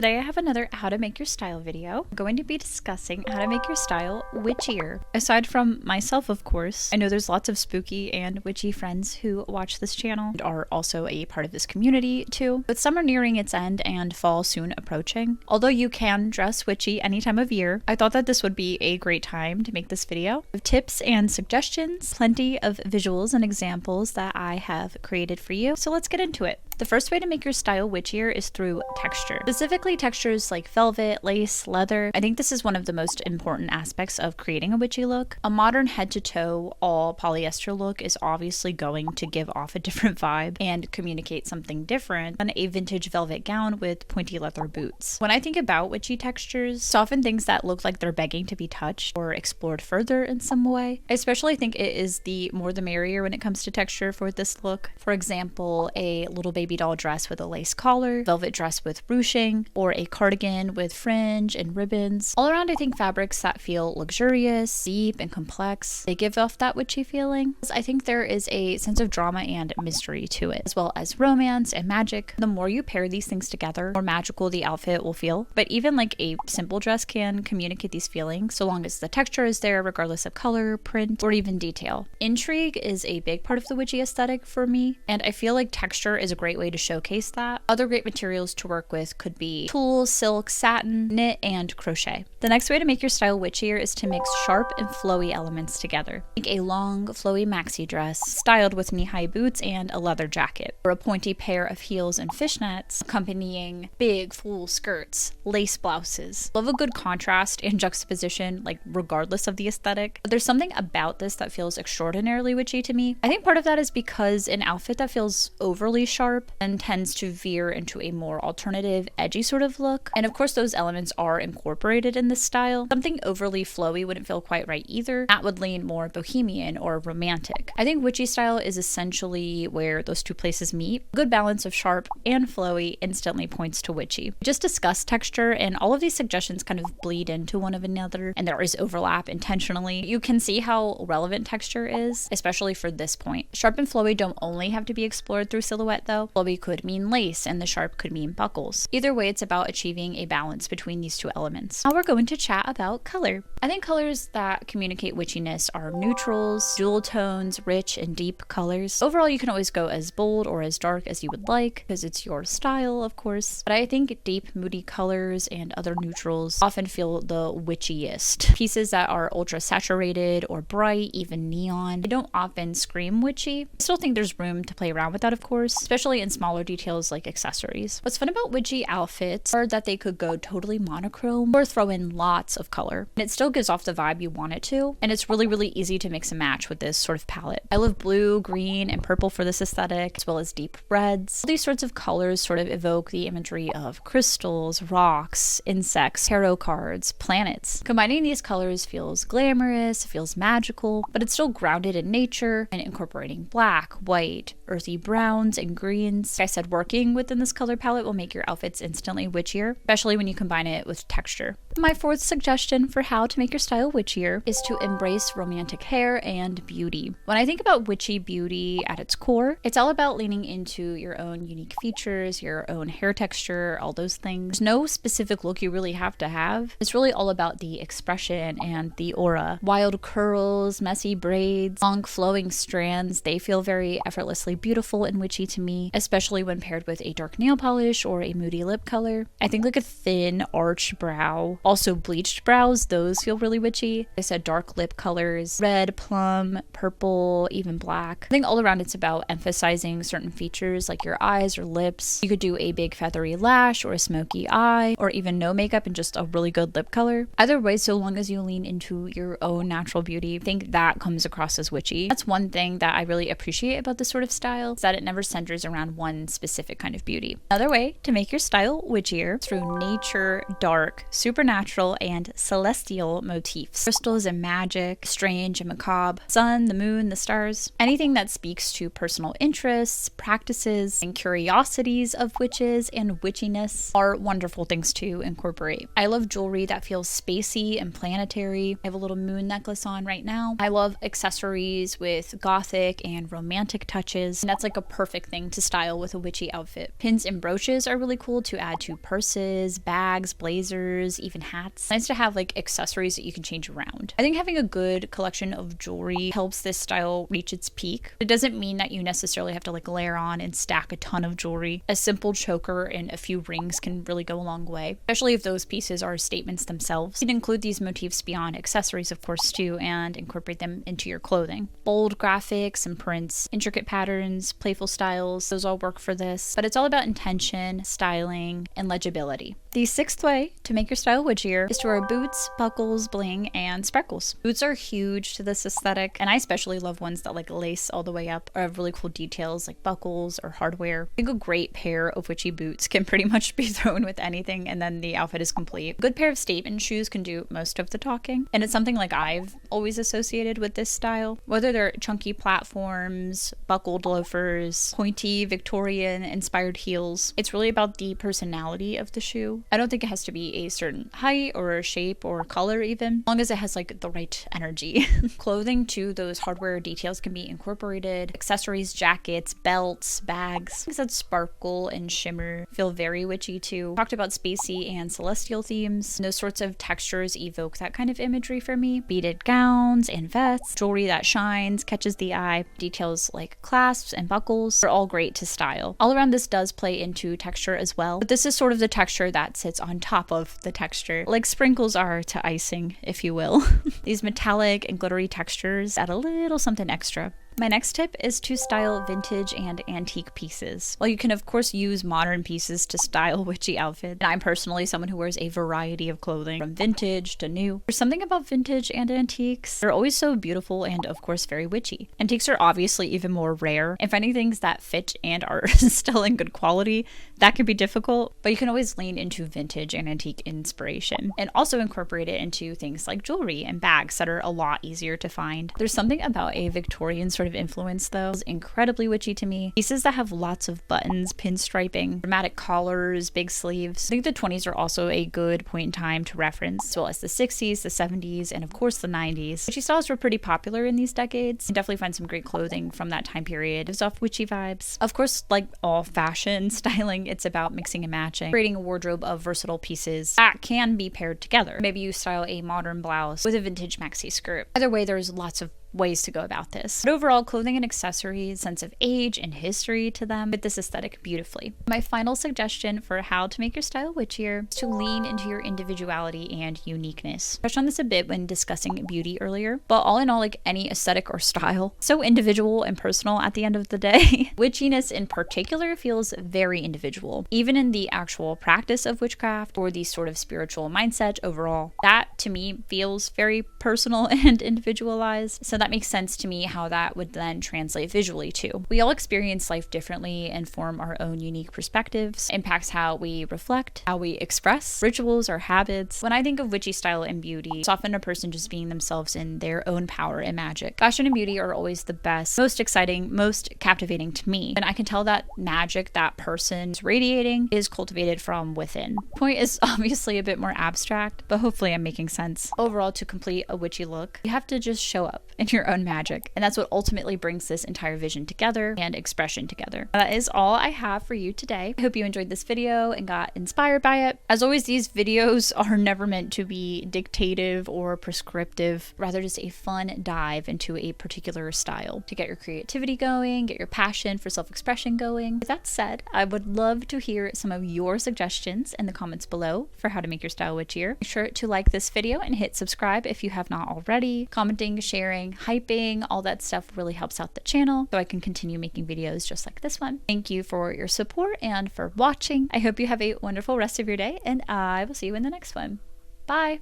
Today I have another how to make your style video. I'm going to be discussing how to make your style witchier. Aside from myself, of course, I know there's lots of spooky and witchy friends who watch this channel and are also a part of this community too. With summer nearing its end and fall soon approaching, although you can dress witchy any time of year, I thought that this would be a great time to make this video. With tips and suggestions, plenty of visuals and examples that I have created for you. So let's get into it. The first way to make your style witchier is through texture. Specifically textures like velvet, lace, leather. I think this is one of the most important aspects of creating a witchy look. A modern head-to-toe all polyester look is obviously going to give off a different vibe and communicate something different than a vintage velvet gown with pointy leather boots. When I think about witchy textures, it's often things that look like they're begging to be touched or explored further in some way. I especially think it is the more the merrier when it comes to texture for this look. For example, a little baby doll dress with a lace collar, velvet dress with ruching, or a cardigan with fringe and ribbons. All around, I think fabrics that feel luxurious, deep, and complex, they give off that witchy feeling. I think there is a sense of drama and mystery to it, as well as romance and magic. The more you pair these things together, the more magical the outfit will feel. But even like a simple dress can communicate these feelings, so long as the texture is there, regardless of color, print, or even detail. Intrigue is a big part of the witchy aesthetic for me, and I feel like texture is a great way to showcase that. Other great materials to work with could be tulle, silk, satin, knit, and crochet. The next way to make your style witchier is to mix sharp and flowy elements together. Make a long, flowy maxi dress styled with knee-high boots and a leather jacket, or a pointy pair of heels and fishnets accompanying big, full skirts, lace blouses. Love a good contrast and juxtaposition, like regardless of the aesthetic. But there's something about this that feels extraordinarily witchy to me. I think part of that is because an outfit that feels overly sharp and tends to veer into a more alternative, edgy sort of look. And of course, those elements are incorporated in this style. Something overly flowy wouldn't feel quite right either. That would lean more bohemian or romantic. I think witchy style is essentially where those two places meet. A good balance of sharp and flowy instantly points to witchy. We just discussed texture, and all of these suggestions kind of bleed into one of another, and there is overlap intentionally. You can see how relevant texture is, especially for this point. Sharp and flowy don't only have to be explored through silhouette though. Flowy could mean lace, and the sharp could mean buckles. Either way, it's about achieving a balance between these two elements. Now we're going to chat about color. I think colors that communicate witchiness are neutrals, jewel tones, rich and deep colors. Overall, you can always go as bold or as dark as you would like, because it's your style, of course. But I think deep, moody colors and other neutrals often feel the witchiest. Pieces that are ultra saturated or bright, even neon, they don't often scream witchy. I still think there's room to play around with that, of course, especially in smaller details like accessories. What's fun about witchy outfits are that they could go totally monochrome or throw in lots of color, and it still gives off the vibe you want it to, and it's really easy to mix and match with this sort of palette. I love blue, green, and purple for this aesthetic, as well as deep reds. All these sorts of colors sort of evoke the imagery of crystals, rocks, insects, tarot cards, planets. Combining these colors feels glamorous, feels magical, but it's still grounded in nature and incorporating black, white, earthy browns, and greens. Like I said, working within this color palette will make your outfits instantly witchier, especially when you combine it with texture. My fourth suggestion for how to make your style witchier is to embrace romantic hair and beauty. When I think about witchy beauty at its core, it's all about leaning into your own unique features, your own hair texture, all those things. There's no specific look you really have to have. It's really all about the expression and the aura. Wild curls, messy braids, long flowing strands, they feel very effortlessly beautiful and witchy to me, especially when paired with a dark nail polish or a moody lip color. I think like a thin arched brow, also bleached brows, those feel really witchy. I said dark lip colors, red, plum, purple, even black. I think all around it's about emphasizing certain features like your eyes or lips. You could do a big feathery lash or a smoky eye, or even no makeup and just a really good lip color. Either way, so long as you lean into your own natural beauty, I think that comes across as witchy. That's one thing that I really appreciate about this sort of style, is that it never centers around one specific kind of beauty. Another way to make your style witchier is through nature, dark, supernatural, and celestial motifs. Crystals and magic, strange and macabre, sun, the moon, the stars. Anything that speaks to personal interests, practices, and curiosities of witches and witchiness are wonderful things to incorporate. I love jewelry that feels spacey and planetary. I have a little moon necklace on right now. I love accessories with gothic and romantic touches, and that's like a perfect thing to style style with a witchy outfit. Pins and brooches are really cool to add to purses, bags, blazers, even hats. It's nice to have like accessories that you can change around. I think having a good collection of jewelry helps this style reach its peak. It doesn't mean that you necessarily have to like layer on and stack a ton of jewelry. A simple choker and a few rings can really go a long way, especially if those pieces are statements themselves. You can include these motifs beyond accessories, of course, too, and incorporate them into your clothing. Bold graphics and prints, intricate patterns, playful styles, those all work for this, but it's all about intention, styling, and legibility. The sixth way to make your style witchier is to wear boots, buckles, bling, and sparkles. Boots are huge to this aesthetic, and I especially love ones that like lace all the way up or have really cool details like buckles or hardware. I think a great pair of witchy boots can pretty much be thrown with anything and then the outfit is complete. A good pair of statement shoes can do most of the talking, and it's something like I've always associated with this style. Whether they're chunky platforms, buckled loafers, pointy Victorian inspired heels, it's really about the personality of the shoe. I don't think it has to be a certain height or shape or color even, as long as it has like the right energy. Clothing too, those hardware details can be incorporated. Accessories, jackets, belts, bags, things that sparkle and shimmer feel very witchy too. Talked about spacey and celestial themes. Those sorts of textures evoke that kind of imagery for me. Beaded gowns and vests, jewelry that shines, catches the eye. Details like clasps and buckles are all great to style. All around this does play into texture as well, but this is sort of the texture that sits on top of the texture, like sprinkles are to icing, if you will. These metallic and glittery textures add a little something extra. My next tip is to style vintage and antique pieces. While you can of course use modern pieces to style witchy outfits, and I'm personally someone who wears a variety of clothing from vintage to new, there's something about vintage and antiques. They're always so beautiful and of course very witchy. Antiques are obviously even more rare, and finding things that fit and are still in good quality, that can be difficult, but you can always lean into vintage and antique inspiration and also incorporate it into things like jewelry and bags that are a lot easier to find. There's something about a Victorian sort of influence though is incredibly witchy to me. Pieces that have lots of buttons, pinstriping, dramatic collars, big sleeves. I think the 20s are also a good point in time to reference, as well as the 60s, the 70s, and of course the 90s. Witchy styles were pretty popular in these decades. You can definitely find some great clothing from that time period. It gives off witchy vibes. Of course, like all fashion styling, it's about mixing and matching, creating a wardrobe of versatile pieces that can be paired together. Maybe you style a modern blouse with a vintage maxi skirt. Either way, there's lots of ways to go about this. But overall, clothing and accessories, sense of age and history to them fit this aesthetic beautifully. My final suggestion for how to make your style witchier is to lean into your individuality and uniqueness. I touched on this a bit when discussing beauty earlier, but all in all, like any aesthetic or style, so individual and personal at the end of the day. Witchiness in particular feels very individual, even in the actual practice of witchcraft or the sort of spiritual mindset overall. That to me feels very personal and individualized. So that makes sense to me how that would then translate visually too. We all experience life differently and form our own unique perspectives. It impacts how we reflect, how we express rituals or habits. When I think of witchy style and beauty, it's often a person just being themselves in their own power and magic. Fashion and beauty are always the best, most exciting, most captivating to me. And I can tell that magic that person's radiating is cultivated from within. The point is obviously a bit more abstract, but hopefully I'm making sense. Overall, to complete a witchy look, you have to just show up in your own magic, and that's what ultimately brings this entire vision together and expression together. That is all I have for you today. I hope you enjoyed this video and got inspired by it. As always, these videos are never meant to be dictative or prescriptive, rather just a fun dive into a particular style to get your creativity going, get your passion for self-expression going. With that said, I would love to hear some of your suggestions in the comments below for how to make your style witchier. Make sure to like this video and hit subscribe if you have not already. Commenting, sharing, hyping, all that stuff really helps out the channel so I can continue making videos just like this one. Thank you for your support and for watching. I hope you have a wonderful rest of your day, and I will see you in the next one. Bye!